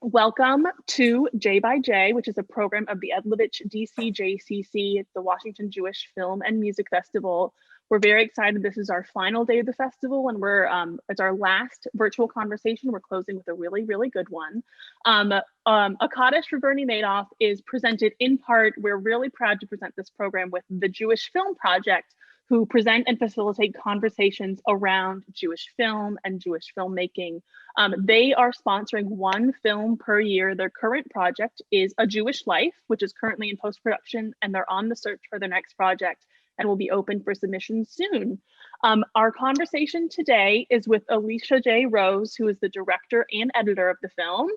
Welcome to J by J, which is a program of the Edlovich DCJCC, the Washington Jewish Film and Music Festival. We're very excited. This is our final day of the festival, and it's our last virtual conversation. We're closing with a really, really good one. A Kaddish for Bernie Madoff is presented in part. We're really proud to present this program with the Jewish Film Project, who present and facilitate conversations around Jewish film and Jewish filmmaking. They are sponsoring one film per year. Their current project is A Jewish Life, which is currently in post-production, and they're on the search for their next project and will be open for submission soon. Our conversation today is with Alicia J. Rose, who is the director and editor of the film,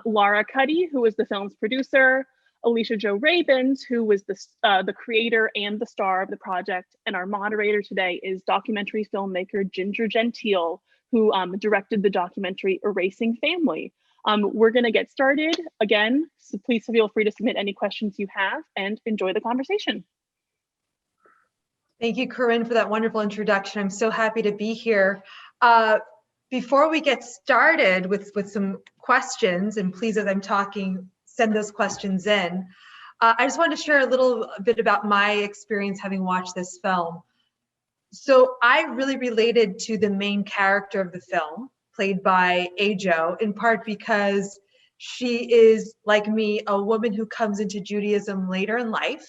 Lara Cuddy, who is the film's producer, Alicia Jo Rabins, who was the creator and the star of the project, and our moderator today is documentary filmmaker Ginger Gentile, who directed the documentary Erasing Family. We're going to get started again, so please feel free to submit any questions you have and enjoy the conversation. Thank you, Corinne, for that wonderful introduction. I'm so happy to be here. Before we get started with some questions, and please, as I'm talking, send those questions in. I just wanted to share a little bit about my experience having watched this film. So I really related to the main character of the film, played by Ajo, in part because she is, like me, a woman who comes into Judaism later in life.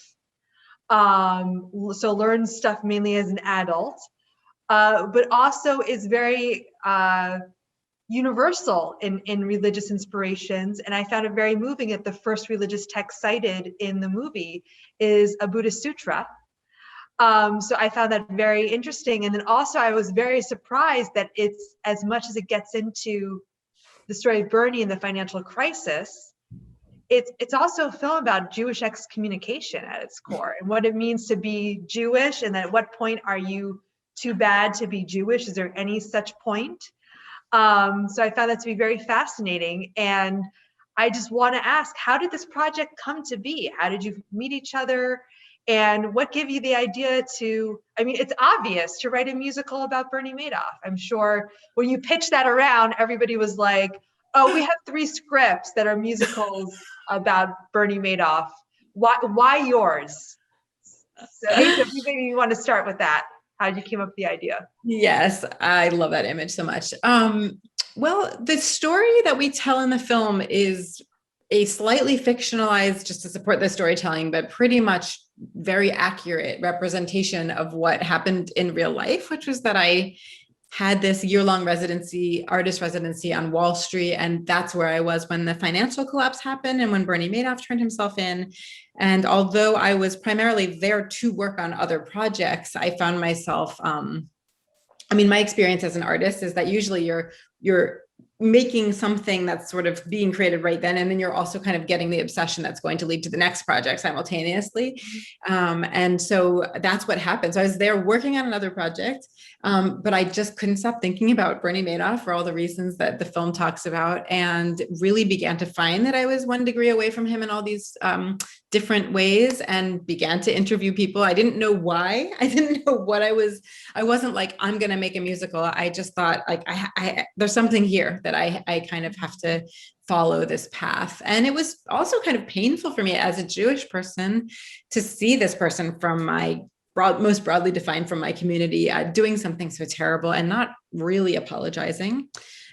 So learns stuff mainly as an adult, but also is very universal in religious inspirations. And I found it very moving that the first religious text cited in the movie is a Buddhist sutra. So I found that very interesting. And then also I was very surprised that it's, as much as it gets into the story of Bernie and the financial crisis, it's also a film about Jewish excommunication at its core and what it means to be Jewish, and at what point are you too bad to be Jewish? Is there any such point? So I found that to be very fascinating. And I just want to ask, how did this project come to be? How did you meet each other? And what gave you the idea to, I mean, it's obvious to write a musical about Bernie Madoff. I'm sure when you pitched that around, everybody was like, oh, we have 3 scripts that are musicals about Bernie Madoff. Why yours? So maybe you want to start with that. How did you come up with the idea? Yes, I love that image so much. Well, the story that we tell in the film is a slightly fictionalized, just to support the storytelling, but pretty much very accurate representation of what happened in real life, which was that I had this year-long artist residency on Wall Street. And that's where I was when the financial collapse happened and when Bernie Madoff turned himself in. And although I was primarily there to work on other projects, I found myself, my experience as an artist is that usually you're making something that's sort of being created right then, and then you're also kind of getting the obsession that's going to lead to the next project simultaneously. And so that's what happened. So I was there working on another project, but I just couldn't stop thinking about Bernie Madoff for all the reasons that the film talks about, and really began to find that I was 1 degree away from him in all these different ways, and began to interview people. I didn't know why. I didn't know what I wasn't like, I'm going to make a musical. I just thought, like, there's something here that I kind of have to follow this path. And it was also kind of painful for me as a Jewish person to see this person from my most broadly defined from my community doing something so terrible and not really apologizing.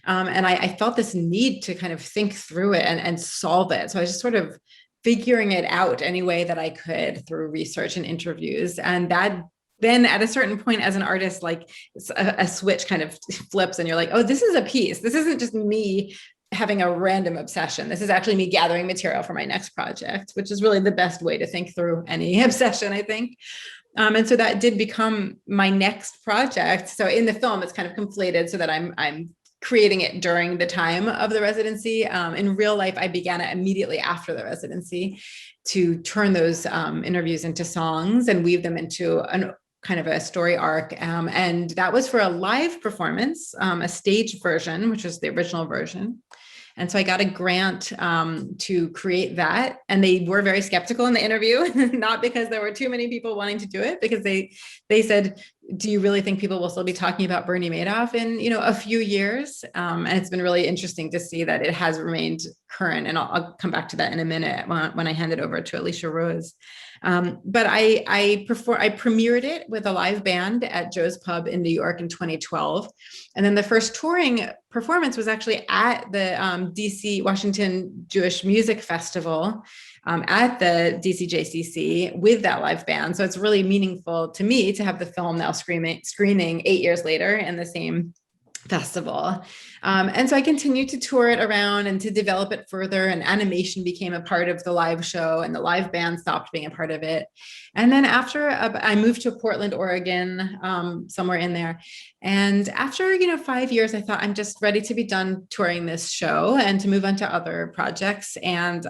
And I felt this need to kind of think through it and solve it. So I was just sort of figuring it out any way that I could through research and interviews. And that then at a certain point as an artist, like a switch kind of flips and you're like, oh, this is a piece. This isn't just me having a random obsession. This is actually me gathering material for my next project, which is really the best way to think through any obsession, I think. And so that did become my next project. So in the film, it's kind of conflated so that I'm creating it during the time of the residency. In real life, I began it immediately after the residency to turn those interviews into songs and weave them into an kind of a story arc. And that was for a live performance, a staged version, which was the original version. And so I got a grant to create that. And they were very skeptical in the interview, not because there were too many people wanting to do it, because they said, do you really think people will still be talking about Bernie Madoff in, a few years? And it's been really interesting to see that it has remained current. And I'll come back to that in a minute when I hand it over to Alicia Rose. But I premiered it with a live band at Joe's Pub in New York in 2012. And then the first touring performance was actually at the DC Washington Jewish Music Festival at the DCJCC with that live band. So it's really meaningful to me to have the film now screening 8 years later in the same festival. And so I continued to tour it around and to develop it further, and animation became a part of the live show, and the live band stopped being a part of it. And then after I moved to Portland, Oregon, somewhere in there. And after, 5 years, I thought I'm just ready to be done touring this show and to move on to other projects. And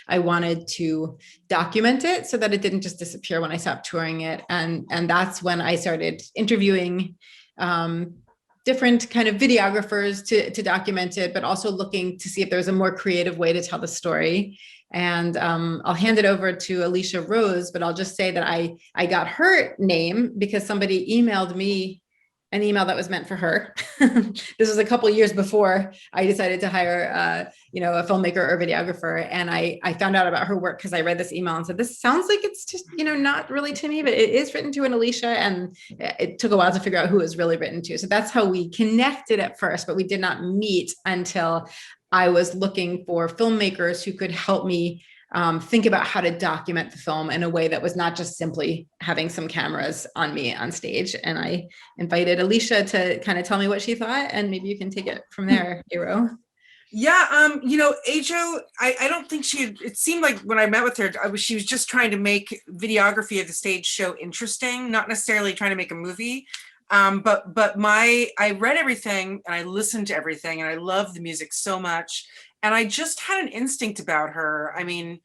I wanted to document it so that it didn't just disappear when I stopped touring it. And that's when I started interviewing different kind of videographers to document it, but also looking to see if there's a more creative way to tell the story. And I'll hand it over to Alicia Rose, but I'll just say that I got her name because somebody emailed me an email that was meant for her. This was a couple of years before I decided to hire, a filmmaker or videographer. And I found out about her work because I read this email and said, this sounds like it's just, not really to me, but it is written to an Alicia. And it took a while to figure out who it was really written to. So that's how we connected at first, but we did not meet until I was looking for filmmakers who could help me think about how to document the film in a way that was not just simply having some cameras on me on stage. And I invited Alicia to kind of tell me what she thought, and maybe you can take it from there, Hero. Yeah, Ajo, I don't think it seemed like when I met with her, she was just trying to make videography of the stage show interesting, not necessarily trying to make a movie. But I read everything and I listened to everything, and I love the music so much. And I just had an instinct about her. I mean,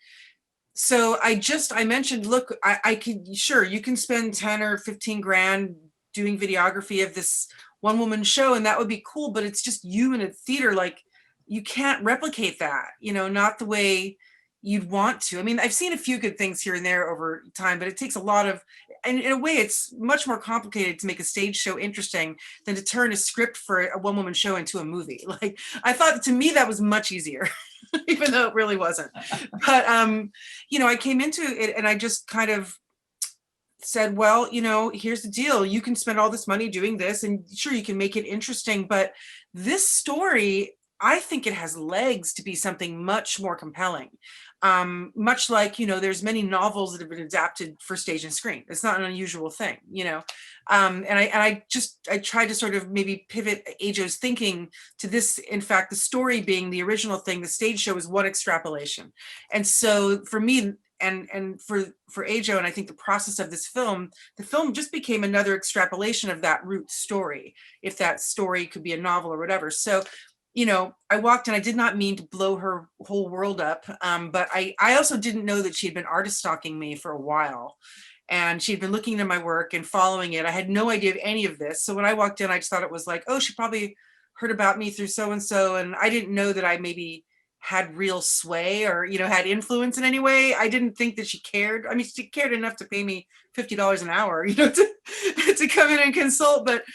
so I mentioned, look, I could, sure, you can spend 10 or 15 grand doing videography of this one woman show, and that would be cool, but it's just you in a theater. Like, you can't replicate that, not the way you'd want to. I mean, I've seen a few good things here and there over time, but it takes a lot of, and in a way, it's much more complicated to make a stage show interesting than to turn a script for a one-woman show into a movie. Like, I thought, to me, that was much easier, even though it really wasn't. But, I came into it and I just kind of said, well, here's the deal. You can spend all this money doing this, and sure, you can make it interesting, but this story, I think it has legs to be something much more compelling. Much like, there's many novels that have been adapted for stage and screen. It's not an unusual thing, and I tried to sort of maybe pivot Ajo's thinking to this. In fact, the story being the original thing, the stage show is one extrapolation. And so for me, and for Ajo, and I think the process of this film, the film just became another extrapolation of that root story, if that story could be a novel or whatever. So I walked in, I did not mean to blow her whole world up, but I also didn't know that she had been artist stalking me for a while, and she'd been looking at my work and following it. I had no idea of any of this. So when I walked in, I just thought it was like, oh, she probably heard about me through so-and-so, and I didn't know that I maybe had real sway or, had influence in any way. I didn't think that she cared. I mean, she cared enough to pay me $50 an hour, to come in and consult, but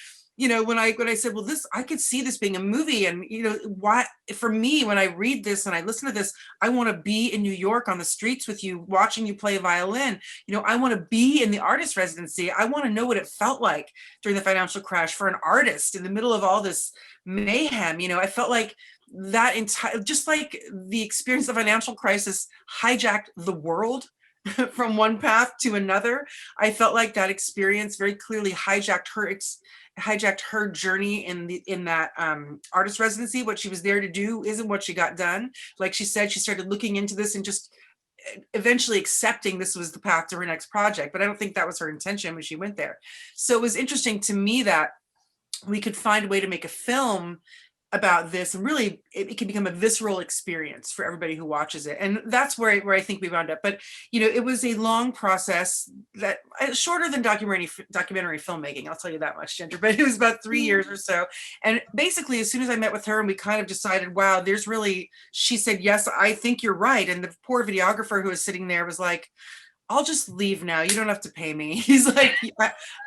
when I said, well, I could see this being a movie, and why, for me, when I read this and I listen to this, I want to be in New York on the streets with you, watching you play violin. I want to be in the artist residency. I want to know what it felt like during the financial crash for an artist in the middle of all this mayhem. I felt like that just like the experience of financial crisis hijacked the world from one path to another. I felt like that experience very clearly hijacked her journey in that artist residency. What she was there to do isn't what she got done. Like she said, she started looking into this and just eventually accepting this was the path to her next project. But I don't think that was her intention when she went there. So it was interesting to me that we could find a way to make a film about this, and really it can become a visceral experience for everybody who watches it. And that's where I think we wound up. But it was a long process, that shorter than documentary filmmaking, I'll tell you that much, Ginger, but it was about 3 years or so. And basically, as soon as I met with her and we kind of decided, wow, she said, yes, I think you're right. And the poor videographer who was sitting there was like, I'll just leave now. You don't have to pay me. He's like,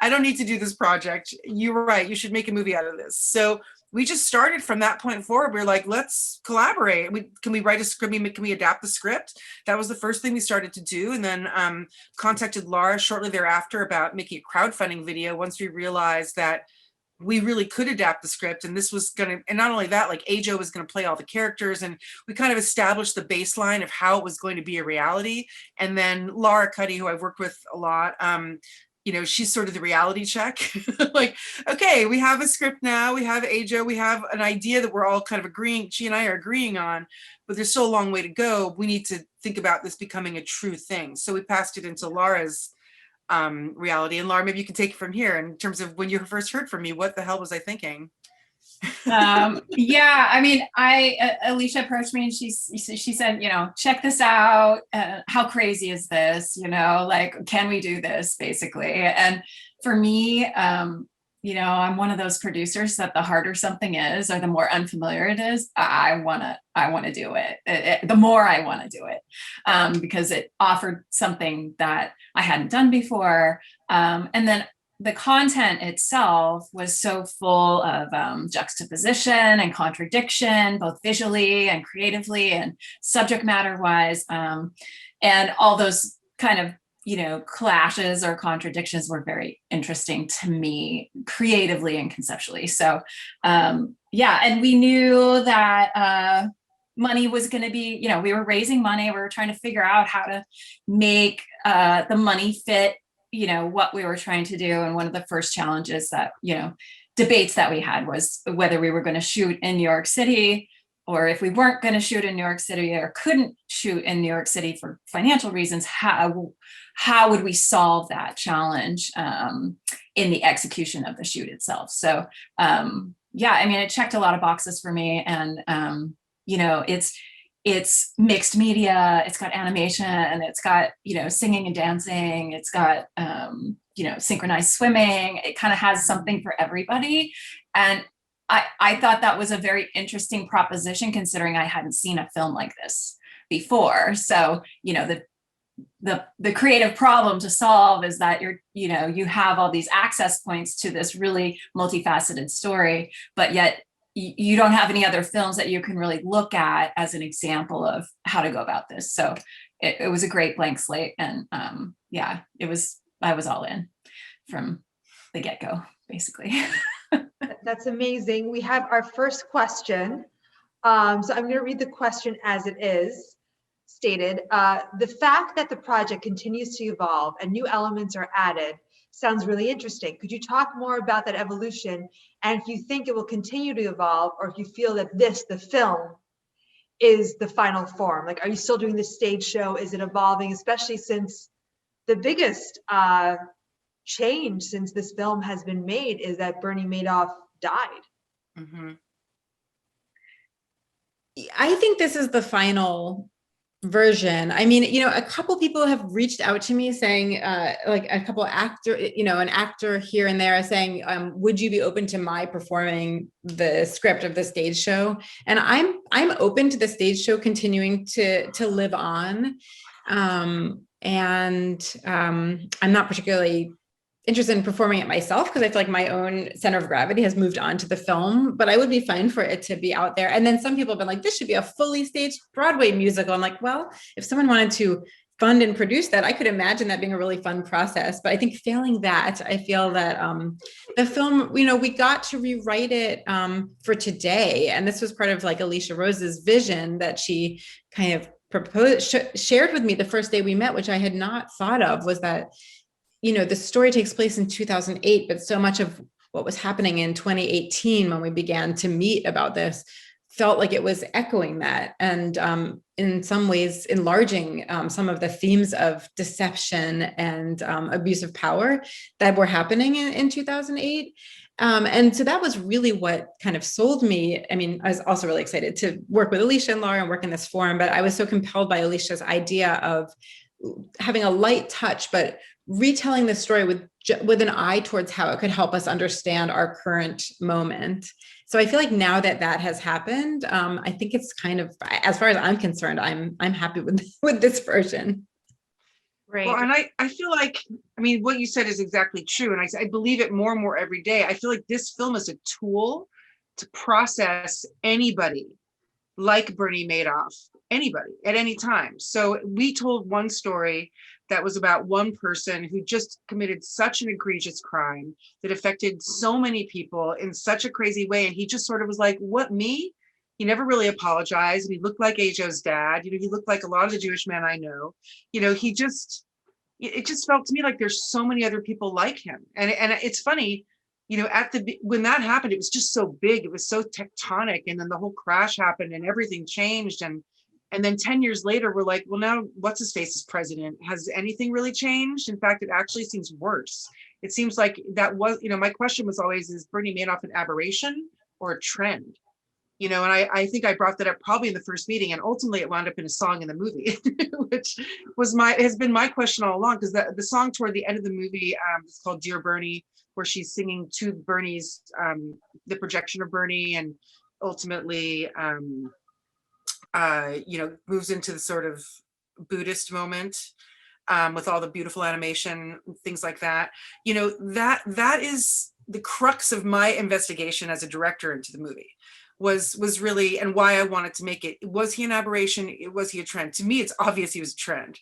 I don't need to do this project. You're right. You should make a movie out of this. So we just started from that point forward. We are like, let's collaborate. Can we write a script? Can we adapt the script? That was the first thing we started to do. And then contacted Lara shortly thereafter about making a crowdfunding video once we realized that we really could adapt the script, and this was gonna, and not only that, like Ajo was gonna play all the characters, and we kind of established the baseline of how it was going to be a reality. And then Lara Cuddy, who I've worked with a lot, she's sort of the reality check. Like, okay, we have a script now, we have Ajo, we have an idea that we're all kind of agreeing, she and I are agreeing on, but there's still a long way to go. We need to think about this becoming a true thing. So we passed it into Lara's reality. And Lara, maybe you can take it from here in terms of when you first heard from me. What the hell was I thinking? Yeah, I mean, Alicia approached me and she said, check this out. How crazy is this? Like, can we do this, basically? And for me, I'm one of those producers that the harder something is, or the more unfamiliar it is, I wanna do it. The more I wanna do it, because it offered something that I hadn't done before. And then the content itself was so full of juxtaposition and contradiction, both visually and creatively and subject matter wise. And all those kind of clashes or contradictions were very interesting to me creatively and conceptually. So yeah, and we knew that money was going to be, we were raising money. We were trying to figure out how to make the money fit, what we were trying to do. And one of the first challenges that, debates that we had was whether we were going to shoot in New York City, or if we weren't going to shoot in New York City or couldn't shoot in New York City for financial reasons, how would we solve that challenge in the execution of the shoot itself? So yeah, I mean, it checked a lot of boxes for me. And it's mixed media, it's got animation, and it's got singing and dancing, it's got synchronized swimming. It kind of has something for everybody. And I thought that was a very interesting proposition, considering I hadn't seen a film like this before. So, the creative problem to solve is that you have all these access points to this really multifaceted story, but yet you don't have any other films that you can really look at as an example of how to go about this. So it was a great blank slate. And yeah, I was all in from the get-go, basically. That's amazing. We have our first question. So I'm going to read the question as it is stated. The fact that the project continues to evolve and new elements are added sounds really interesting. Could you talk more about that evolution, and if you think it will continue to evolve, or if you feel that the film, is the final form? Like, are you still doing the stage show? Is it evolving, especially since the biggest change since this film has been made is that Bernie Madoff died? Mm-hmm. I think this is the final version. I mean, a couple people have reached out to me saying, like a couple an actor here and there saying, would you be open to my performing the script of the stage show? And I'm open to the stage show continuing to live on. And I'm not particularly interested in performing it myself, because I feel like my own center of gravity has moved on to the film, but I would be fine for it to be out there. And then some people have been like, this should be a fully staged Broadway musical. I'm like, well, if someone wanted to fund and produce that, I could imagine that being a really fun process. But I think failing that, I feel that the film, we got to rewrite it for today. And this was part of like Alicia Rose's vision that she kind of shared with me the first day we met, which I had not thought of, was that the story takes place in 2008, but so much of what was happening in 2018 when we began to meet about this felt like it was echoing that, and in some ways enlarging some of the themes of deception and abuse of power that were happening in 2008. And so that was really what kind of sold me. I mean, I was also really excited to work with Alicia and Lara and work in this forum, but I was so compelled by Alicia's idea of having a light touch, but retelling the story with an eye towards how it could help us understand our current moment. So I feel like now that has happened, I think it's kind of, as far as I'm concerned, I'm happy with this version. Great. Well, and I feel like, I mean, what you said is exactly true. And I believe it more and more every day. I feel like this film is a tool to process anybody like Bernie Madoff, anybody at any time. So we told one story that was about one person who just committed such an egregious crime that affected so many people in such a crazy way. And he just sort of was like, what, me? He never really apologized. And he looked like Ajo's dad. You know, he looked like a lot of the Jewish men I know. You know, it just felt to me like there's so many other people like him. And it's funny, you know, when that happened, it was just so big, it was so tectonic, and then the whole crash happened and everything changed. And then 10 years later, we're like, well, now what's his face is president. Has anything really changed? In fact, it actually seems worse. It seems like that was, you know, my question was always, is Bernie Madoff an aberration or a trend? You know, and I think I brought that up probably in the first meeting, and ultimately it wound up in a song in the movie, which has been my question all along, because the song toward the end of the movie is called Dear Bernie, where she's singing to Bernie's, the projection of Bernie, and ultimately, you know, moves into the sort of Buddhist moment with all the beautiful animation, things like that. You know, that is the crux of my investigation as a director into the movie. Was really, and why I wanted to make it. Was he an aberration? Was he a trend? To me, it's obvious he was a trend.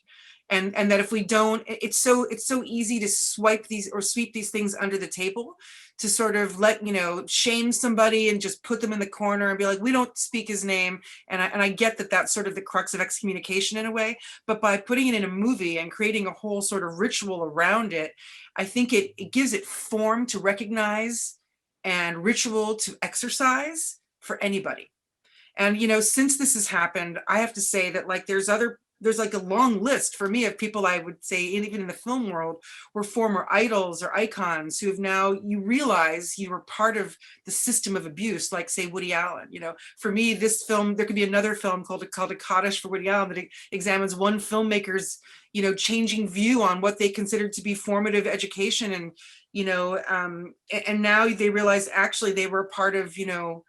And that if we don't, it's so easy to sweep these things under the table, to sort of you know, shame somebody and just put them in the corner and be like, we don't speak his name. And I get that that's sort of the crux of excommunication in a way, but by putting it in a movie and creating a whole sort of ritual around it, I think it gives it form to recognize and ritual to exercise for anybody. And, you know, since this has happened, I have to say that, like, there's like a long list for me of people I would say, even in the film world, were former idols or icons who have now, you realize you were part of the system of abuse, like, say, Woody Allen. You know, for me, this film, there could be another film called a Kaddish for Woody Allen that examines one filmmaker's, you know, changing view on what they considered to be formative education. And, you know, and now they realize actually they were part of, you know,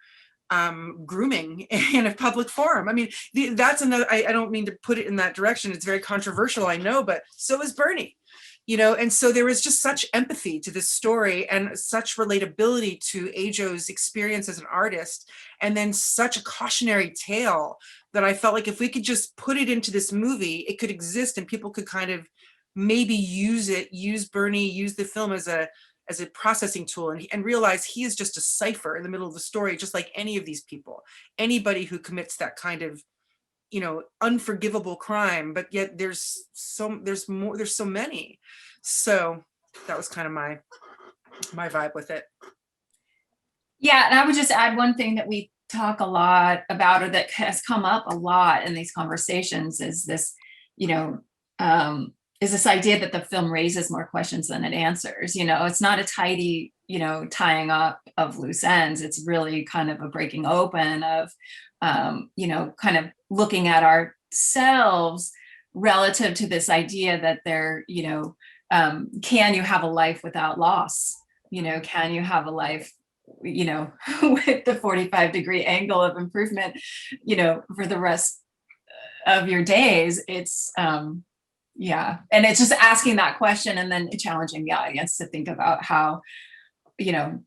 grooming in a public forum. I mean, that's another, I don't mean to put it in that direction. It's very controversial, I know, but so is Bernie, you know? And so there was just such empathy to this story and such relatability to Ajo's experience as an artist, and then such a cautionary tale that I felt like if we could just put it into this movie, it could exist and people could kind of maybe use Bernie, use the film as a processing tool, and realize he is just a cipher in the middle of the story, just like any of these people, anybody who commits that kind of, you know, unforgivable crime, but yet there's so many. So that was kind of my vibe with it. Yeah, and I would just add one thing that we talk a lot about, or that has come up a lot in these conversations, is this, you know, is this idea that the film raises more questions than it answers. You know, it's not a tidy, you know, tying up of loose ends. It's really kind of a breaking open of, you know, kind of looking at ourselves relative to this idea that there, you know, can you have a life without loss? You know, can you have a life, you know, with the 45-degree angle of improvement, you know, for the rest of your days? It's, yeah. And it's just asking that question and then challenging the audience to think about how, you know,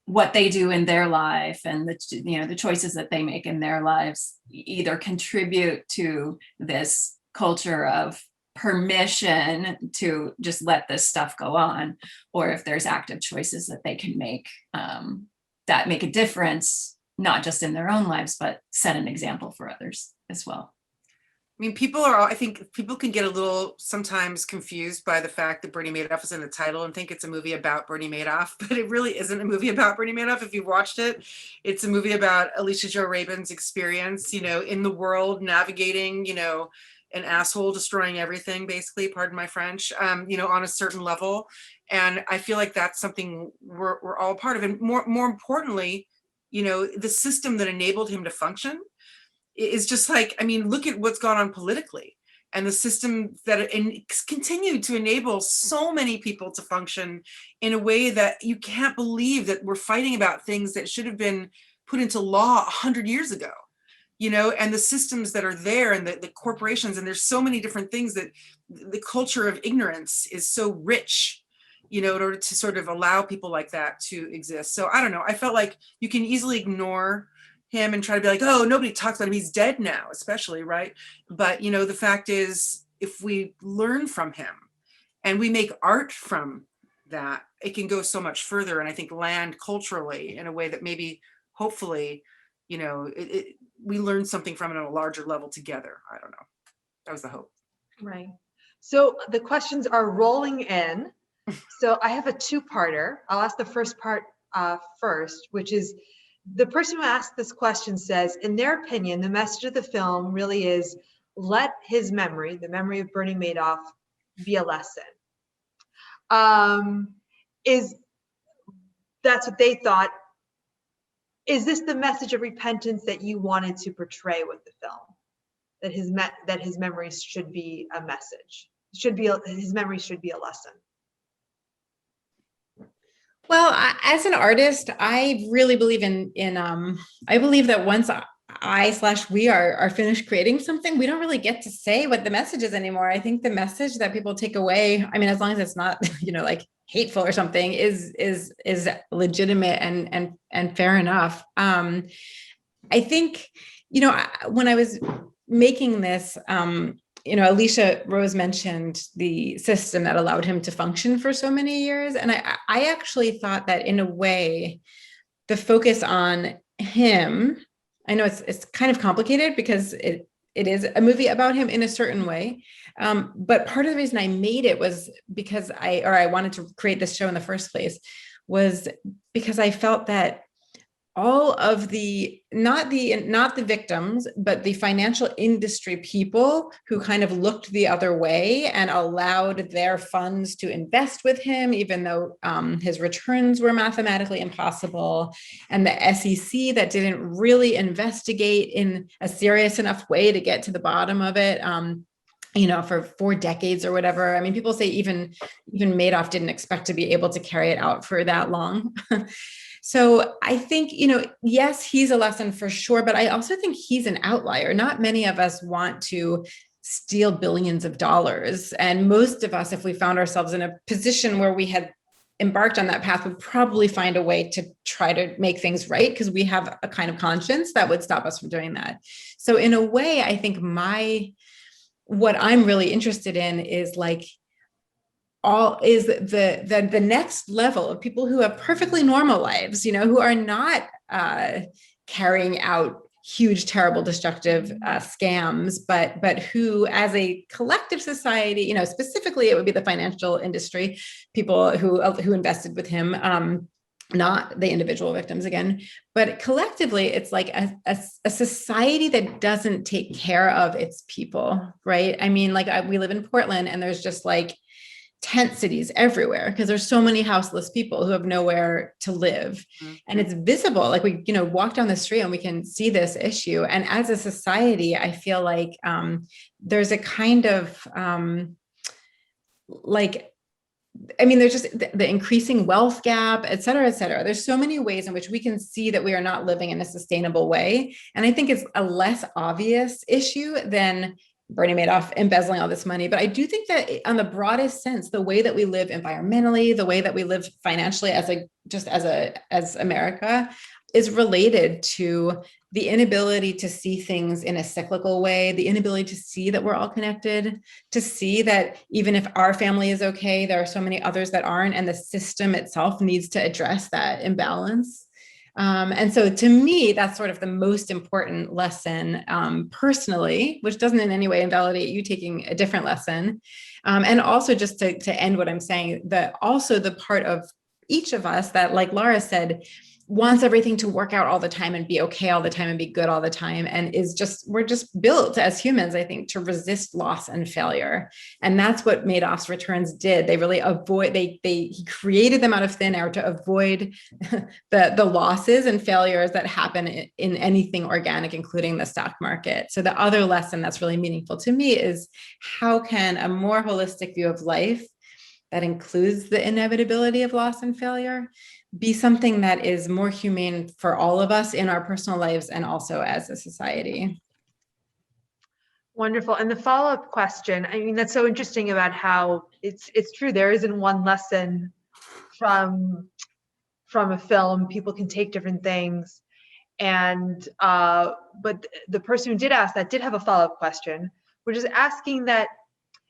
what they do in their life and the, you know, the choices that they make in their lives either contribute to this culture of permission to just let this stuff go on, or if there's active choices that they can make that make a difference, not just in their own lives, but set an example for others as well. I mean, I think people can get a little sometimes confused by the fact that Bernie Madoff is in the title and think it's a movie about Bernie Madoff, but it really isn't a movie about Bernie Madoff. If you've watched it, it's a movie about Alicia Jo Rabins' experience, you know, in the world, navigating, you know, an asshole destroying everything, basically, pardon my French, you know, on a certain level. And I feel like that's something we're all part of. And more importantly, you know, the system that enabled him to function is just like, I mean, look at what's gone on politically, and the system that continued to enable so many people to function in a way that you can't believe that we're fighting about things that should have been put into law 100 years ago. you know, and the systems that are there, and the corporations, and there's so many different things that the culture of ignorance is so rich, you know, in order to sort of allow people like that to exist. So I don't know, I felt like you can easily ignore him and try to be like, oh, nobody talks about him, he's dead now, especially, right? But, you know, the fact is, if we learn from him and we make art from that, it can go so much further, and I think land culturally in a way that maybe, hopefully, you know, we learn something from it on a larger level together. I don't know. That was the hope. Right. So the questions are rolling in. So I have a two-parter. I'll ask the first part first, which is, the person who asked this question says, in their opinion, the message of the film really is, let his memory, the memory of Bernie Madoff, be a lesson. That's what they thought. Is this the message of repentance that you wanted to portray with the film? That his memories should be a message, his memories should be a lesson. Well, as an artist, I really believe I believe that once we are finished creating something, we don't really get to say what the message is anymore. I think the message that people take away, I mean, as long as it's not, you know, like hateful or something, is legitimate and fair enough. I think, you know, when I was making this, you know, Alicia Rose mentioned the system that allowed him to function for so many years. And I actually thought that in a way, the focus on him, I know it's kind of complicated because it is a movie about him in a certain way. But part of the reason I made it was because I wanted to create this show in the first place, was because I felt that all of the, not the victims, but the financial industry people who kind of looked the other way and allowed their funds to invest with him, even though his returns were mathematically impossible, and the SEC that didn't really investigate in a serious enough way to get to the bottom of it, you know, for 4 decades or whatever. I mean, people say even Madoff didn't expect to be able to carry it out for that long. So I think, you know, yes, he's a lesson for sure, but I also think he's an outlier. Not many of us want to steal billions of dollars. And most of us, if we found ourselves in a position where we had embarked on that path, would probably find a way to try to make things right, because we have a kind of conscience that would stop us from doing that. So in a way, I think what I'm really interested in is like, the next level of people who have perfectly normal lives, you know, who are not carrying out huge, terrible, destructive scams, but who, as a collective society, you know, specifically it would be the financial industry, people who invested with him, not the individual victims again, but collectively, it's like a society that doesn't take care of its people, right? I mean, like we live in Portland, and there's just like tent cities everywhere because there's so many houseless people who have nowhere to live. Mm-hmm. And it's visible, like we, you know, walk down the street and we can see this issue. And as a society, I feel like there's a kind of like, I mean, there's just the increasing wealth gap, et cetera, et cetera. There's so many ways in which we can see that we are not living in a sustainable way. And I think it's a less obvious issue than Bernie Madoff embezzling all this money. But I do think that on the broadest sense, the way that we live environmentally, the way that we live financially as America is related to the inability to see things in a cyclical way, the inability to see that we're all connected, to see that even if our family is okay, there are so many others that aren't, and the system itself needs to address that imbalance. And so to me, that's sort of the most important lesson personally, which doesn't in any way invalidate you taking a different lesson. And also just to end what I'm saying, that also the part of each of us that, like Lara said, wants everything to work out all the time and be okay all the time and be good all the time. And we're just built as humans, I think, to resist loss and failure. And that's what Madoff's returns did. They really he created them out of thin air to avoid the losses and failures that happen in anything organic, including the stock market. So the other lesson that's really meaningful to me is, how can a more holistic view of life that includes the inevitability of loss and failure be something that is more humane for all of us in our personal lives and also as a society. Wonderful. And the follow-up question, I mean, that's so interesting about how it's true. There isn't one lesson from a film. People can take different things. And, but the person who did ask that did have a follow-up question, which is asking that,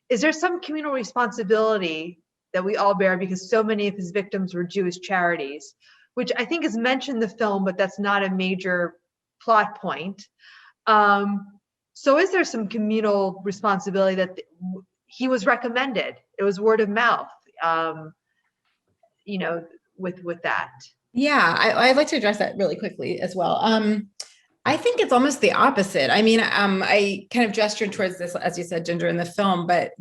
is there some communal responsibility that we all bear because so many of his victims were Jewish charities, which I think is mentioned in the film, but that's not a major plot point. So is there some communal responsibility that he was recommended? It was word of mouth, you know, with that. Yeah, I'd like to address that really quickly as well. I think it's almost the opposite. I mean, I kind of gestured towards this, as you said, Ginger, in the film, but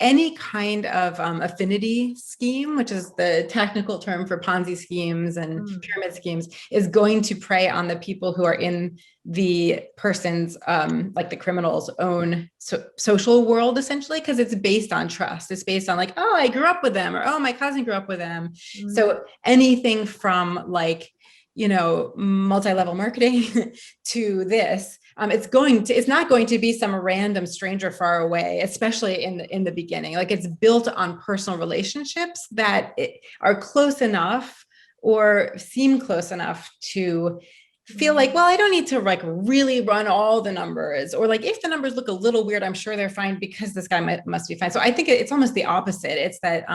any kind of affinity scheme, which is the technical term for Ponzi schemes and pyramid schemes, is going to prey on the people who are in the person's, like the criminal's own social world, essentially, because it's based on trust. It's based on like, oh, I grew up with them, or oh, my cousin grew up with them. So anything from like, you know, multi-level marketing to this, it's not going to be some random stranger far away, especially in the beginning. Like it's built on personal relationships that are close enough or seem close enough to feel like, well, I don't need to like really run all the numbers, or like if the numbers look a little weird, I'm sure they're fine because this guy must be fine. So I think it's almost the opposite. It's that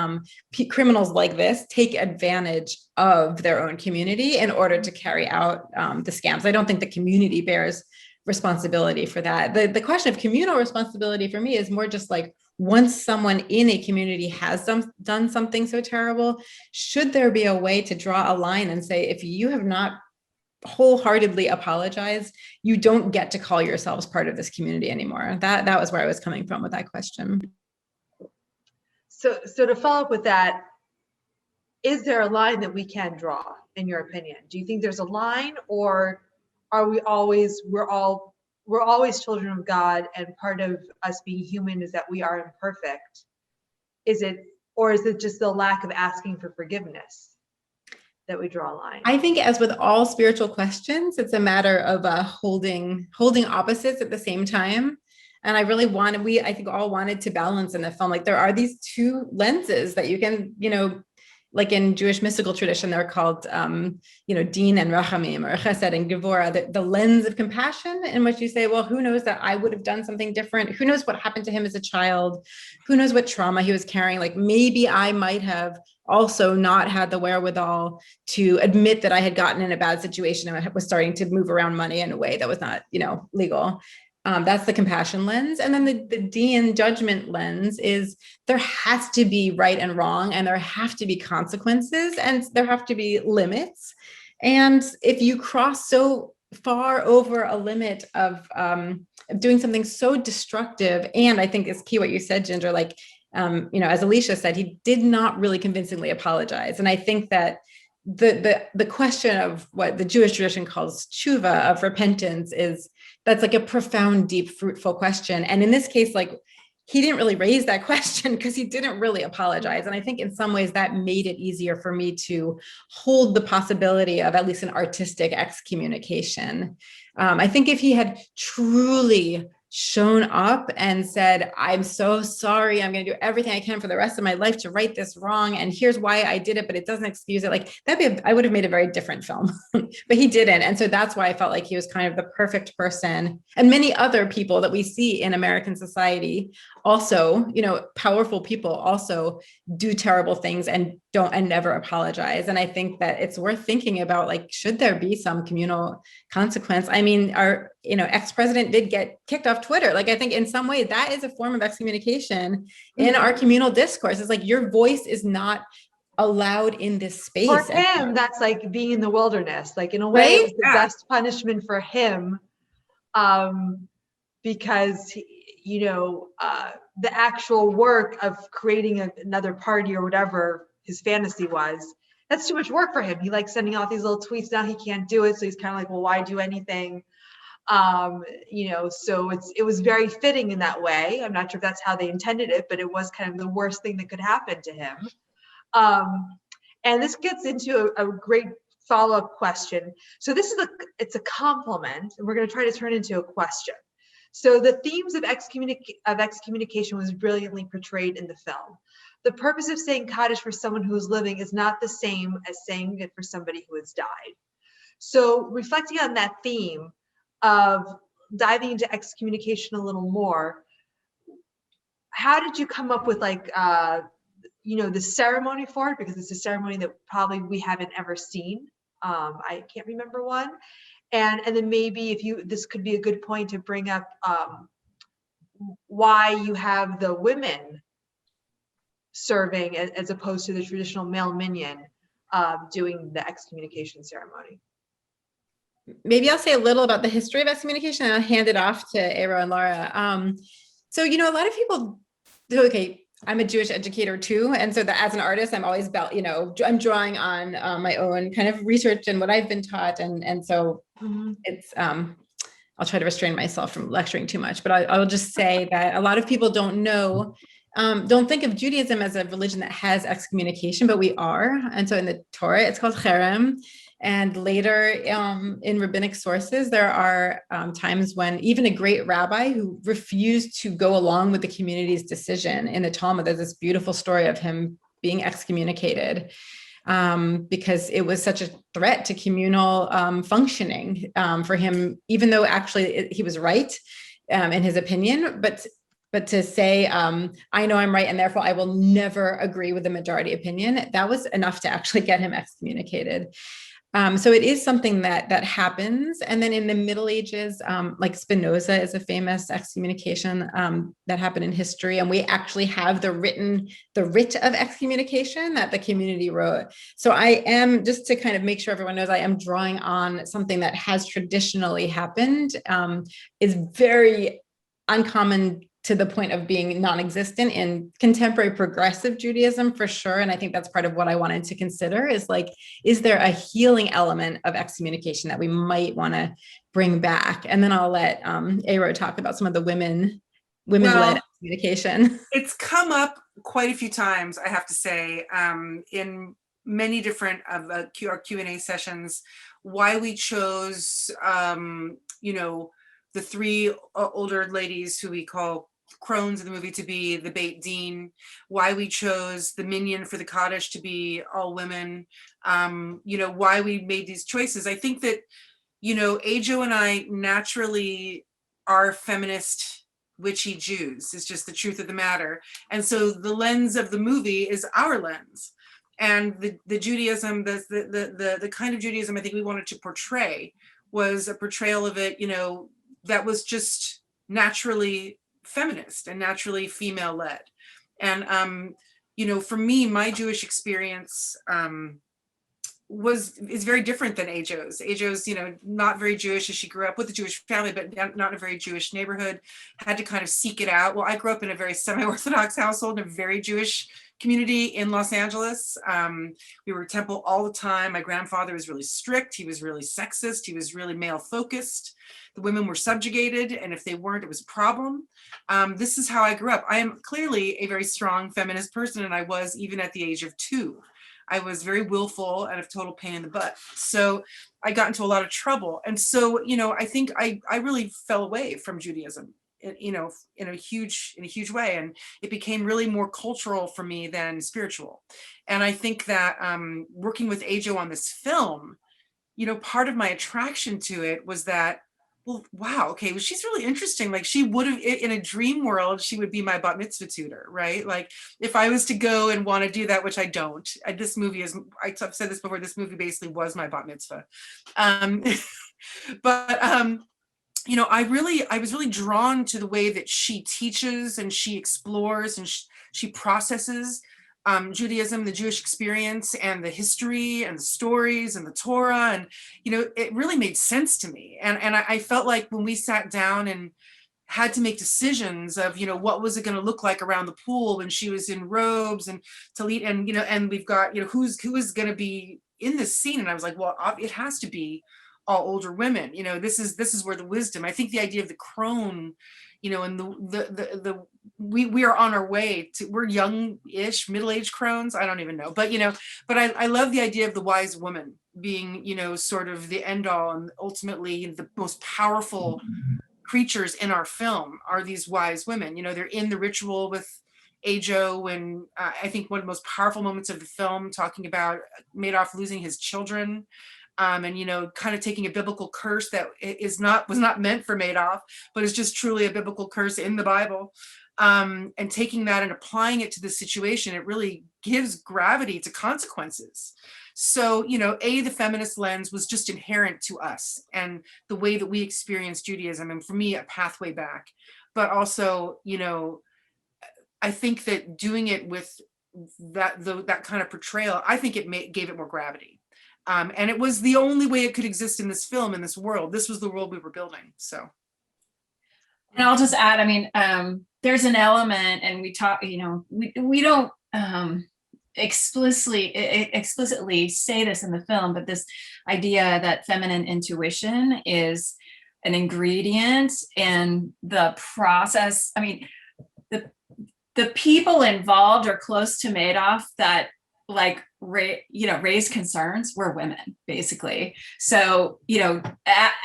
criminals like this take advantage of their own community in order to carry out the scams. I don't think the community bears responsibility for that. The question of communal responsibility for me is more just like, once someone in a community has done something so terrible, should there be a way to draw a line and say, if you have not wholeheartedly apologize, you don't get to call yourselves part of this community anymore. That was where I was coming from with that question. So to follow up with that, is there a line that we can draw, in your opinion? Do you think there's a line, or are we're always children of God, and part of us being human is that we are imperfect? Or is it just the lack of asking for forgiveness that we draw a line? I think, as with all spiritual questions, it's a matter of holding opposites at the same time. And I think all wanted to balance in the film. Like there are these two lenses that you can, you know, like in Jewish mystical tradition, they're called, you know, Din and Rachamim, or Chesed and Gevurah, the lens of compassion, in which you say, well, who knows that I would have done something different? Who knows what happened to him as a child? Who knows what trauma he was carrying? Like maybe I might have also not had the wherewithal to admit that I had gotten in a bad situation and was starting to move around money in a way that was not, you know, legal. That's the compassion lens. And then the Din judgment lens is there has to be right and wrong, and there have to be consequences, and there have to be limits. And if you cross so far over a limit of doing something so destructive, and I think it's key what you said, Ginger, like, you know, as Alicia said, he did not really convincingly apologize. And I think that the question of what the Jewish tradition calls tshuva, of repentance, that's like a profound, deep, fruitful question. And in this case, like, he didn't really raise that question because he didn't really apologize. And I think in some ways that made it easier for me to hold the possibility of at least an artistic excommunication. I think if he had truly shown up and said, I'm so sorry, I'm going to do everything I can for the rest of my life to right this wrong, and here's why I did it, but it doesn't excuse it, like I would have made a very different film. But he didn't. And so that's why I felt like he was kind of the perfect person. And many other people that we see in American society also, you know, powerful people also do terrible things and never apologize. And I think that it's worth thinking about, like, should there be some communal consequence? I mean, our, you know, ex-president did get kicked off Twitter. Like, I think in some way that is a form of excommunication in our communal discourse. It's like your voice is not allowed in this space. For him, that's like being in the wilderness. Like, in a way, it was the best punishment for him, because you know, the actual work of creating another party or whatever his fantasy was, that's too much work for him. He likes sending out these little tweets. Now he can't do it, so he's kind of like, well, why do anything? You know, so it was very fitting in that way. I'm not sure if that's how they intended it, but it was kind of the worst thing that could happen to him. And this gets into a great follow-up question. So this is it's a compliment, and we're going to try to turn it into a question. So the themes of excommunication was brilliantly portrayed in the film. The purpose of saying Kaddish for someone who is living is not the same as saying it for somebody who has died. So reflecting on that theme of diving into excommunication a little more, how did you come up with like, you know, the ceremony for it? Because it's a ceremony that probably we haven't ever seen. I can't remember one. And then maybe if this could be a good point to bring up why you have the women serving as opposed to the traditional male minion doing the excommunication ceremony. Maybe I'll say a little about the history of excommunication and I'll hand it off to Aero and Lara. So, you know, a lot of people, okay, I'm a Jewish educator too. And so that as an artist, I'm always about, you know, I'm drawing on my own kind of research and what I've been taught. And so it's, I'll try to restrain myself from lecturing too much, but I'll just say that a lot of people don't know, don't think of Judaism as a religion that has excommunication, but we are. And so in the Torah, it's called cherem. And later in rabbinic sources, there are times when even a great rabbi who refused to go along with the community's decision, in the Talmud, there's this beautiful story of him being excommunicated because it was such a threat to communal functioning for him, even though actually he was right in his opinion, but to say, I know I'm right, and therefore I will never agree with the majority opinion, that was enough to actually get him excommunicated. So it is something that happens. And then in the Middle Ages, like Spinoza is a famous excommunication that happened in history. And we actually have the writ of excommunication that the community wrote. So I am, just to kind of make sure everyone knows, I am drawing on something that has traditionally happened, is very uncommon to the point of being non-existent in contemporary progressive Judaism for sure. And I think that's part of what I wanted to consider is like, is there a healing element of excommunication that we might want to bring back? And then I'll let Aero talk about some of the women-led excommunication. It's come up quite a few times, I have to say, in many different of our Q&A sessions, why we chose, you know, the three older ladies who we call crones in the movie to be the Beit Din, why we chose the minion for the Kaddish to be all women, you know, why we made these choices. I think that, you know, Ajo and I naturally are feminist, witchy Jews. It's just the truth of the matter. And so the lens of the movie is our lens. And the Judaism, the kind of Judaism I think we wanted to portray was a portrayal of it, you know, that was just naturally feminist and naturally female led. And, you know, for me, my Jewish experience is very different than Ajo's. Ajo's, you know, not very Jewish as she grew up with a Jewish family, but not in a very Jewish neighborhood, had to kind of seek it out. Well, I grew up in a very semi-Orthodox household, in a very Jewish community in Los Angeles. We were temple all the time. My grandfather was really strict. He was really sexist. He was really male focused. The women were subjugated, and if they weren't, it was a problem. This is how I grew up. I am clearly a very strong feminist person, and I was even at the age of 2. I was very willful and a total pain in the butt. So I got into a lot of trouble. And so, you know, I think I really fell away from Judaism, you know, in a huge way. And it became really more cultural for me than spiritual. And I think that working with Ajo on this film, you know, part of my attraction to it was that, well, wow, okay, well, she's really interesting. Like, she would have, in a dream world, she would be my bat mitzvah tutor, right? Like, if I was to go and want to do that, which I don't, this movie is, I've said this before, this movie basically was my bat mitzvah. You know, I was really drawn to the way that she teaches and she explores and she processes Judaism, the Jewish experience, and the history and the stories and the Torah. And, you know, it really made sense to me. And I felt like when we sat down and had to make decisions of, you know, what was it going to look like around the pool when she was in robes and Talit, and, you know, and we've got, you know, who is going to be in this scene. And I was like, well, it has to be all older women. You know, this is where the wisdom, I think the idea of the crone, you know, and the we are on our way to, we're young-ish, middle-aged crones, I don't even know, but you know, but I love the idea of the wise woman being, you know, sort of the end all, and ultimately the most powerful creatures in our film are these wise women. You know, they're in the ritual with Ajo, and I think one of the most powerful moments of the film, talking about Madoff losing his children, and you know, kind of taking a biblical curse that was not meant for Madoff, but is just truly a biblical curse in the Bible, and taking that and applying it to the situation. It really gives gravity to consequences. So, you know, the feminist lens was just inherent to us and the way that we experience Judaism, and for me, a pathway back. But also, you know, I think that doing it with that kind of portrayal, I think it gave it more gravity. And it was the only way it could exist in this film, in this world. This was the world we were building, so. And I'll just add, I mean, there's an element, and we talk, you know, we don't explicitly say this in the film, but this idea that feminine intuition is an ingredient in the process. I mean, the people involved or close to Madoff that like raised concerns were women, basically. So, you know,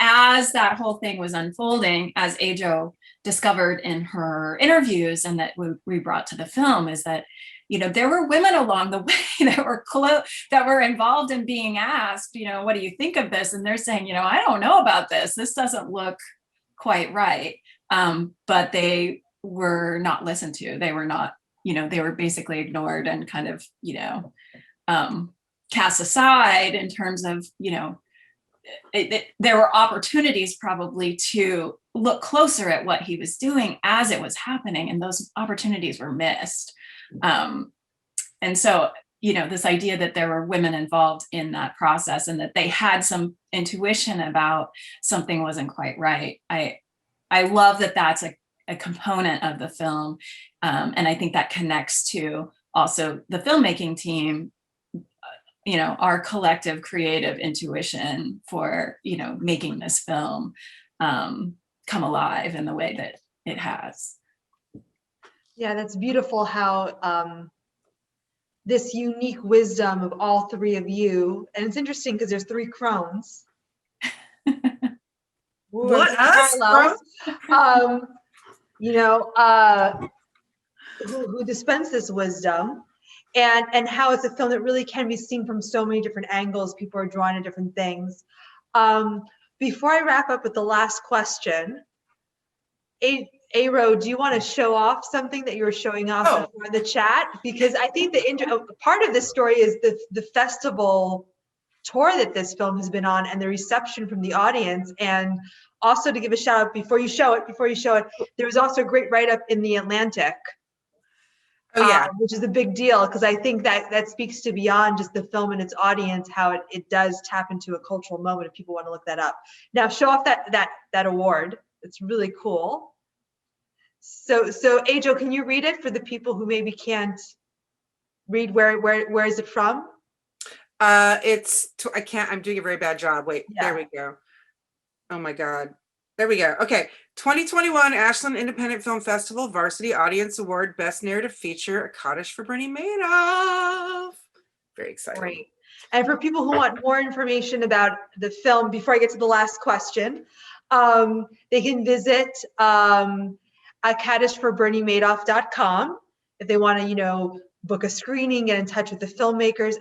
as that whole thing was unfolding, as Ajo discovered in her interviews and that we brought to the film, is that, you know, there were women along the way that were involved in being asked, you know, what do you think of this? And they're saying, you know, I don't know about this. This doesn't look quite right. But they were not listened to. They were not, you know, they were basically ignored and kind of, you know, cast aside in terms of, you know, there were opportunities probably to look closer at what he was doing as it was happening, and those opportunities were missed. And so, you know, this idea that there were women involved in that process and that they had some intuition about something wasn't quite right. I love that that's a component of the film. And I think that connects to also the filmmaking team, you know, our collective creative intuition for, you know, making this film come alive in the way that it has. Yeah, that's beautiful how this unique wisdom of all three of you, and it's interesting because there's three crones. What, us? You know, who dispense this wisdom, and how it's a film that really can be seen from so many different angles. People are drawn to different things. Before I wrap up with the last question, Aro, do you want to show off something that you were showing off in the chat? Because I think part of this story is the festival tour that this film has been on and the reception from the audience. And also to give a shout out before you show it, there was also a great write-up in The Atlantic. Oh yeah, which is a big deal, because I think that speaks to beyond just the film and its audience, how it does tap into a cultural moment if people want to look that up. Now show off that award. It's really cool. So Ajo, can you read it for the people who maybe can't read? Where is it from? I can't, I'm doing a very bad job. Wait, yeah. There we go. Oh my God. There we go. Okay. 2021 Ashland Independent Film Festival Varsity Audience Award, Best Narrative Feature, A Kaddish for Bernie Madoff. Very exciting. Great. And for people who want more information about the film, before I get to the last question, they can visit kaddishforberniemadoff.com if they want to, you know, book a screening, get in touch with the filmmakers.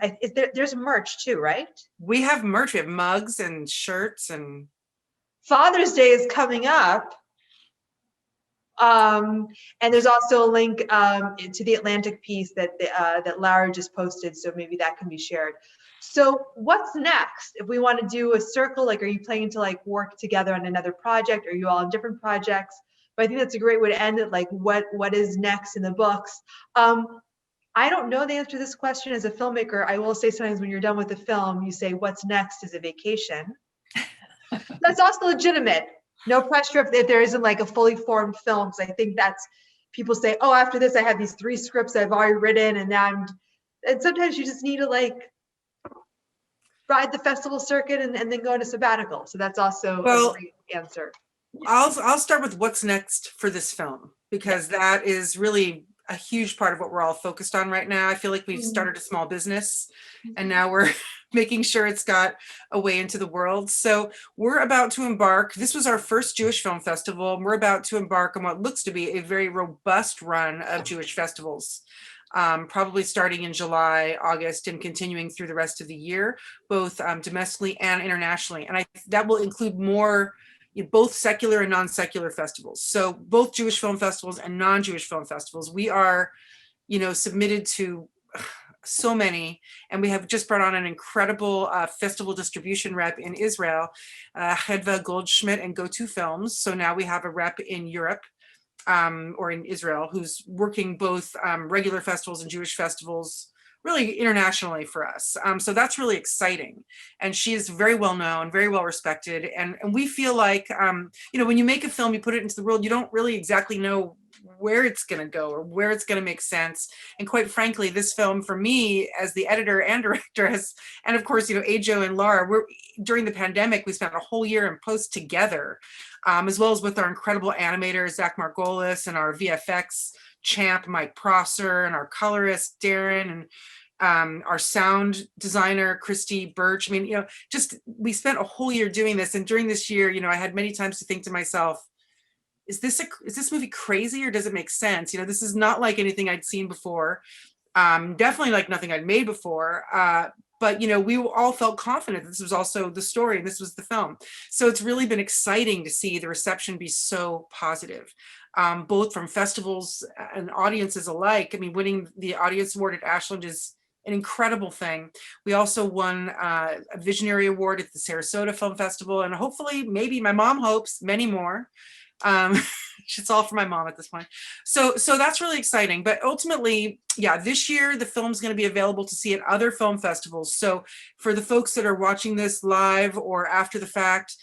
There's merch too, right? We have merch. We have mugs and shirts, and Father's Day is coming up. And there's also a link to the Atlantic piece that Lara just posted, so maybe that can be shared. So what's next? If we want to do a circle, like, are you planning to like work together on another project? Are you all on different projects? But I think that's a great way to end it. Like, what is next in the books? I don't know the answer to this question as a filmmaker. I will say sometimes when you're done with the film, you say, what's next is a vacation. That's also legitimate. No pressure if there isn't like a fully formed film. Because I think that's, people say, oh, after this, I have these 3 scripts I've already written, and now and sometimes you just need to like ride the festival circuit and then go on a sabbatical. So that's also Well, a great answer. I'll start with what's next for this film, because that is really a huge part of what we're all focused on right now. I feel like we've started a small business and now we're making sure it's got a way into the world. So we're about to embark. This was our first Jewish film festival, and we're about to embark on what looks to be a very robust run of Jewish festivals. Probably starting in July, August, and continuing through the rest of the year, both domestically and internationally. And that will include more, both secular and non-secular festivals. So both Jewish film festivals and non-Jewish film festivals. We are, submitted to so many, and we have just brought on an incredible festival distribution rep in Israel, Hedva Goldschmidt and Go2 Films. So now we have a rep in Europe, or in Israel, who's working both regular festivals and Jewish festivals, really internationally for us. So that's really exciting. And she is very well known, very well respected. And we feel like, when you make a film, you put it into the world, you don't really exactly know where it's going to go or where it's going to make sense. And quite frankly, this film, for me as the editor and director, and of course, Ajo and Lara, during the pandemic, we spent a whole year in post together, as well as with our incredible animators, Zach Margolis, and our VFX champ, Mike Prosser, and our colorist, Darren, and our sound designer, Christy Birch. I mean, we spent a whole year doing this. And during this year, I had many times to think to myself, is this movie crazy, or does it make sense? This is not like anything I'd seen before. Definitely like nothing I'd made before. But, we all felt confident this was also the story and this was the film. So it's really been exciting to see the reception be so positive, both from festivals and audiences alike. I mean, winning the Audience Award at Ashland is an incredible thing. We also won a Visionary Award at the Sarasota Film Festival, and hopefully, maybe, my mom hopes, many more. It's all for my mom at this point. So that's really exciting. But ultimately, this year the film's going to be available to see at other film festivals. So for the folks that are watching this live or after the fact,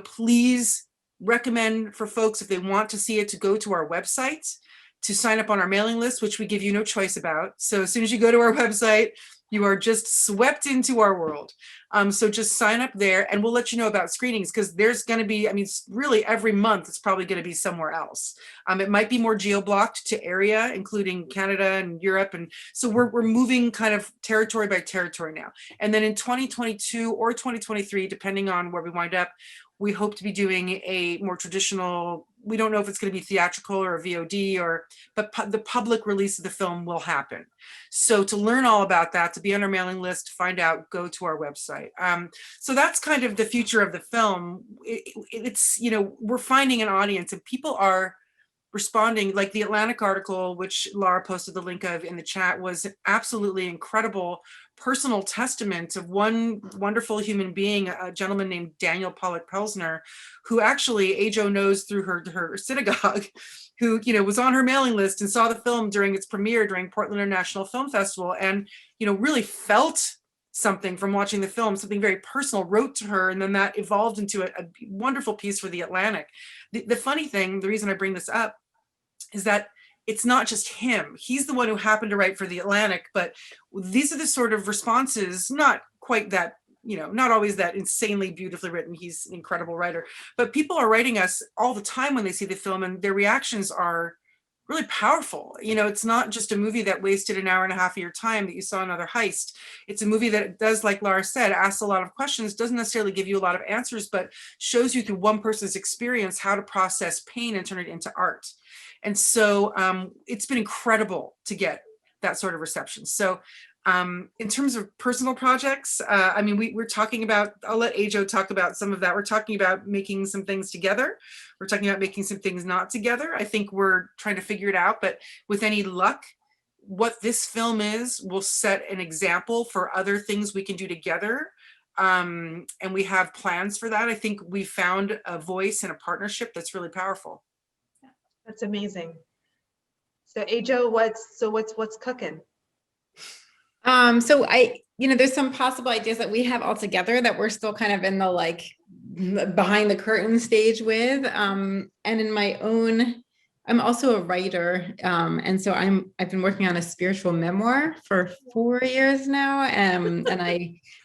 please recommend for folks, if they want to see it, to go to our website, to sign up on our mailing list, which we give you no choice about. So as soon as you go to our website, you are just swept into our world. So just sign up there, and we'll let you know about screenings, because there's going to be, really every month it's probably going to be somewhere else. It might be more geo-blocked to area, including Canada and Europe. And so we're moving kind of territory by territory now. And then in 2022 or 2023, depending on where we wind up, we hope to be doing a more traditional, we don't know if it's going to be theatrical or a VOD, but the public release of the film will happen. So to learn all about that, to be on our mailing list, to find out, go to our website. So that's kind of the future of the film. It's, we're finding an audience, and people are responding. Like the Atlantic article, which Lara posted the link of in the chat, was absolutely incredible personal testament of one wonderful human being, a gentleman named Daniel Pollock Pelsner, who actually Ajo knows through her synagogue, who was on her mailing list and saw the film during its premiere during Portland International Film Festival, and really felt something from watching the film, something very personal, wrote to her, and then that evolved into a wonderful piece for the Atlantic. The funny thing, the reason I bring this up, is that it's not just him. He's the one who happened to write for the Atlantic, but these are the sort of responses, not quite that, not always that insanely beautifully written. He's an incredible writer, but people are writing us all the time when they see the film, and their reactions are really powerful. It's not just a movie that wasted an hour and a half of your time that you saw another heist. It's a movie that does, like Lara said, asks a lot of questions, doesn't necessarily give you a lot of answers, but shows you through one person's experience how to process pain and turn it into art. And so it's been incredible to get that sort of reception. So in terms of personal projects, we're talking about, I'll let Ajo talk about some of that. We're talking about making some things together. We're talking about making some things not together. I think we're trying to figure it out, but with any luck, what this film is will set an example for other things we can do together. And we have plans for that. I think we found a voice and a partnership that's really powerful. That's amazing. So Ajo, what's cooking? So there's some possible ideas that we have all together that we're still kind of in the behind the curtain stage with. And in my own I'm also a writer, and so I've been working on a spiritual memoir for 4 years now, and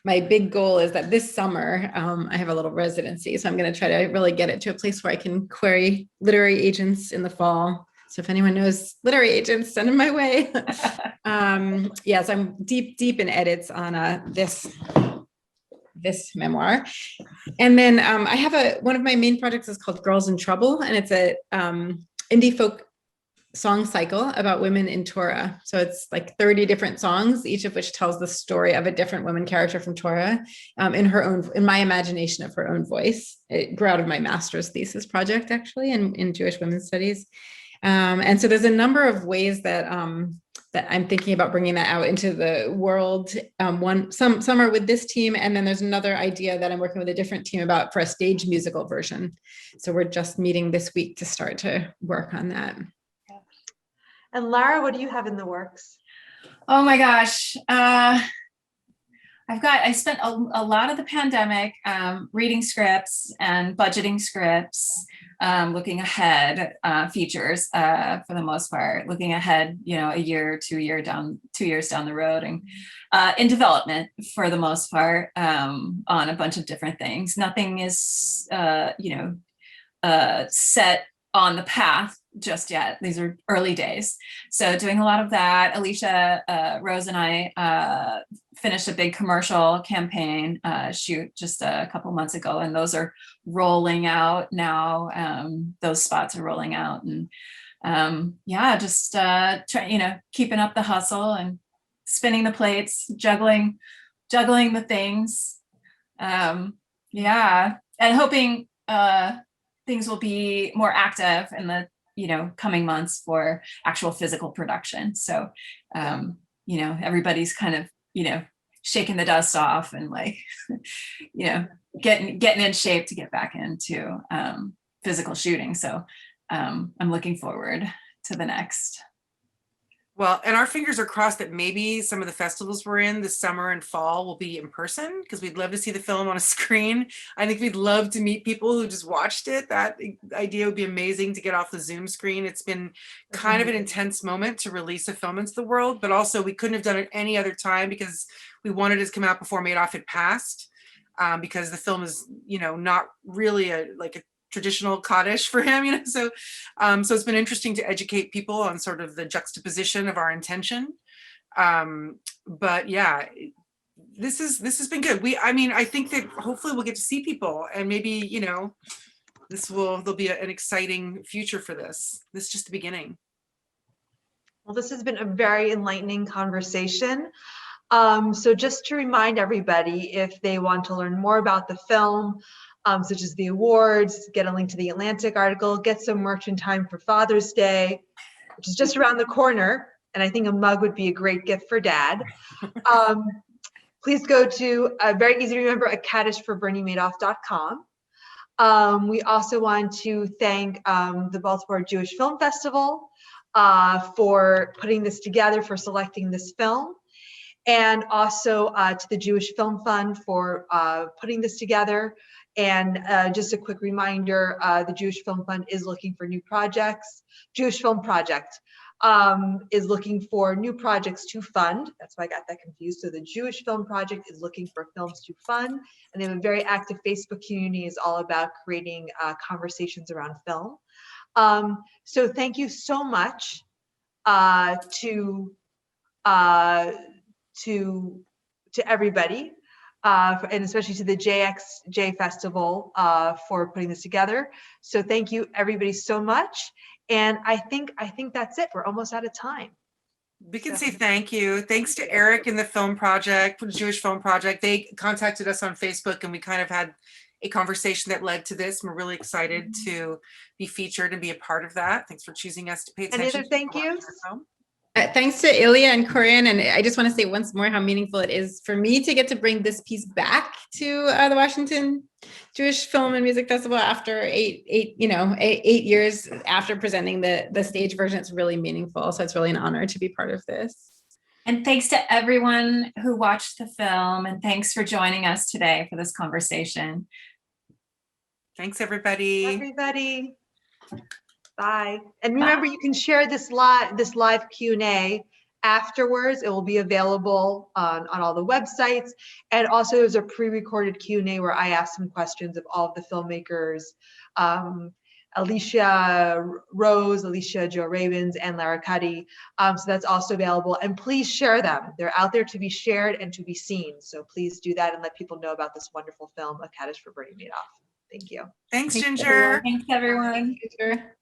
my big goal is that this summer I have a little residency, so I'm going to try to really get it to a place where I can query literary agents in the fall. So if anyone knows literary agents, send them my way. Yes, I'm deep in edits on this memoir. And then I have one of my main projects is called Girls in Trouble, and it's a indie folk song cycle about women in Torah. So it's like 30 different songs, each of which tells the story of a different woman character from Torah in my imagination of her own voice. It grew out of my master's thesis project, actually, in Jewish women's studies. And so there's a number of ways that I'm thinking about bringing that out into the world. Some are with this team, and then there's another idea that I'm working with a different team about for a stage musical version. So we're just meeting this week to start to work on that. And Lara, what do you have in the works? Oh my gosh. I spent a lot of the pandemic reading scripts and budgeting scripts, looking ahead, features for the most part, looking ahead, a year, 2 years down the road, and in development for the most part, on a bunch of different things. Nothing is, set on the path just yet. These are early days. So doing a lot of that. Alicia Rose and I finished a big commercial campaign shoot just a couple months ago, and those are rolling out now. Those spots are rolling out, and just keeping up the hustle and spinning the plates, juggling the things. And hoping things will be more active in the coming months for actual physical production. So everybody's kind of shaking the dust off and getting in shape to get back into physical shooting. So I'm looking forward to the next. Well, and our fingers are crossed that maybe some of the festivals we're in this summer and fall will be in person, because we'd love to see the film on a screen. I think we'd love to meet people who just watched it. That idea would be amazing, to get off the Zoom screen. It's been kind of an intense moment to release a film into the world, but also we couldn't have done it any other time because we wanted it to come out before Madoff had passed, because the film is, not really a traditional Kaddish for him, so it's been interesting to educate people on sort of the juxtaposition of our intention. But yeah, this has been good. I think that hopefully we'll get to see people, and maybe, there'll be an exciting future for this. This is just the beginning. Well, this has been a very enlightening conversation. So just to remind everybody, if they want to learn more about the film, such as the awards, get a link to the Atlantic article, get some merch in time for Father's Day, which is just around the corner. And I think a mug would be a great gift for Dad. Please go to, very easy to remember, kaddishforberniemadoff.com. We also want to thank the Baltimore Jewish Film Festival for putting this together, for selecting this film. And also to the Jewish Film Fund for putting this together. And just a quick reminder, the Jewish Film Fund is looking for new projects. Jewish Film Project is looking for new projects to fund. That's why I got that confused. So the Jewish Film Project is looking for films to fund. And they have a very active Facebook community. Is all about creating conversations around film. So thank you so much to everybody. And especially to the JXJ Festival for putting this together. So thank you everybody so much. And I think that's it. We're almost out of time. We can say thank you. Thanks to Eric and the Film Project, the Jewish Film Project. They contacted us on Facebook, and we kind of had a conversation that led to this. We're really excited to be featured and be a part of that. Thanks for choosing us to pay attention. Any other thank yous? Thanks to Ilya and Corinne, and I just want to say once more how meaningful it is for me to get to bring this piece back to the Washington Jewish Film and Music Festival after eight years after presenting the stage version. It's really meaningful, so it's really an honor to be part of this. And thanks to everyone who watched the film, and thanks for joining us today for this conversation. Thanks, everybody. Bye. And remember, you can share this live Q&A afterwards. It will be available on all the websites. And also there's a pre-recorded Q&A where I ask some questions of all of the filmmakers, Alicia Jo Rabins, and Lara Cuddy. So that's also available. And please share them. They're out there to be shared and to be seen. So please do that and let people know about this wonderful film, A Kaddish for Bernie Madoff. Thank you. Thanks, Thanks, Ginger. everyone. Thanks, everyone. Ginger.